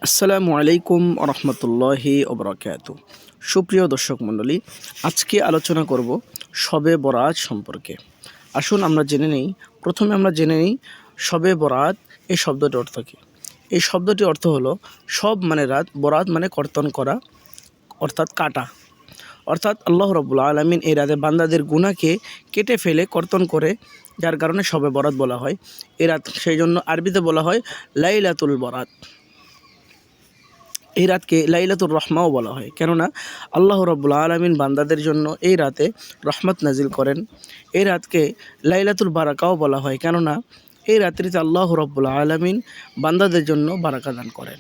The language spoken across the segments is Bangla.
আসসালামু আলাইকুম রহমতুল্লাহি ওবরাকাতু। সুপ্রিয় দর্শক মণ্ডলী, আজকে আলোচনা করব শবে বরাত সম্পর্কে। আসুন আমরা জেনে নিই। প্রথমে আমরা জেনে নিই শবে বরাত এই শব্দটির অর্থ কী। এই শব্দটির অর্থ হলো সব মানে রাত, বরাত মানে কর্তন করা অর্থাৎ কাটা। অর্থাৎ আল্লাহ রাব্বুল আলামিন এই রাতে বান্দাদের গুনাহকে কেটে ফেলে কর্তন করে, যার কারণে শবে বরাত বলা হয়। এই রাত সেই জন্য আরবিতে বলা হয় লাইলাতুল বরাত। এই রাতকে লাইলাতুর রহমাও বলা হয়, কেননা আল্লাহ রাব্বুল আলামিন বান্দাদের জন্য এই রাতে রহমত নাজিল করেন। এই রাতকে লাইলাতুল বারাকাও বলা হয়, কেননা এই রাত্রিতে আল্লাহ রাব্বুল আলামিন বান্দাদের জন্য বারাকা দান করেন।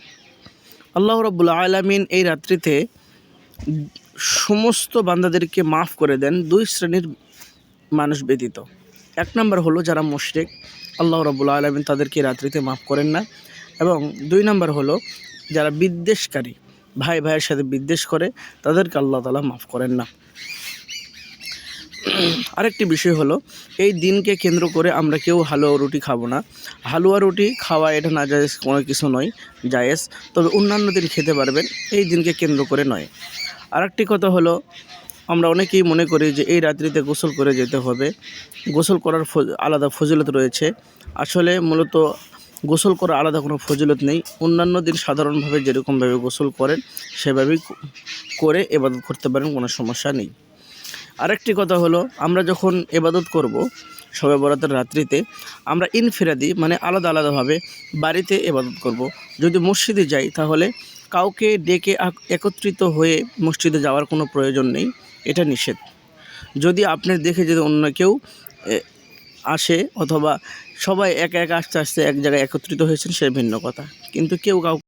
আল্লাহ রাব্বুল আলামিন এই রাত্রিতে সমস্ত বান্দাদেরকে মাফ করে দেন দুই শ্রেণীর মানুষ ব্যতীত। এক নম্বর হলো যারা মুশরিক, আল্লাহ রাব্বুল আলামিন তাদেরকে রাত্রিতে মাফ করেন না। এবং দুই নম্বর হলো যারা বিদ্বেষকারী, ভাই ভাইয়ের সাথে বিদ্বেষ করে, তাদেরকে আল্লাহ তাআলা মাফ করেন না। আরেকটি বিষয় হলো এই দিনকে কেন্দ্র করে আমরা কেউ হালুয়া রুটি খাবো না। হালুয়া রুটি খাওয়া এটা না জায়েজ কোনো কিছু নয়, জায়েজ, তবে অন্যান্য দিন খেতে পারবেন, এই দিনকে কেন্দ্র করে নয়। আরেকটি কথা হলো আমরা অনেকেই মনে করি যে এই রাত্রিতে গোসল করে যেতে হবে, গোসল করার আলাদা ফজিলত রয়েছে। আসলে মূলত গোসল করার আলাদা কোনো ফজিলত নেই। অন্যান্য দিন সাধারণভাবে যেরকমভাবে গোসল করেন সেভাবেই করে ইবাদত করতে পারেন, কোনো সমস্যা নেই। আরেকটি কথা হলো আমরা যখন ইবাদত করব শবে বরাতের রাত্রিতে, আমরা ইনফিরাদি মানে আলাদা আলাদাভাবে বাড়িতে ইবাদত করব। যদি মসজিদে যাই তাহলে কাউকে ডেকে একত্রিত হয়ে মসজিদে যাওয়ার কোনো প্রয়োজন নেই, এটা নিষেধ। যদি আপনার দেখে যদি অন্য কেউ আসে অথবা সবাই একা একা আস্তে আস্তে এক জায়গায় একত্রিত হয়েছেন, সে ভিন্ন কথা, কিন্তু কেউ কাউকে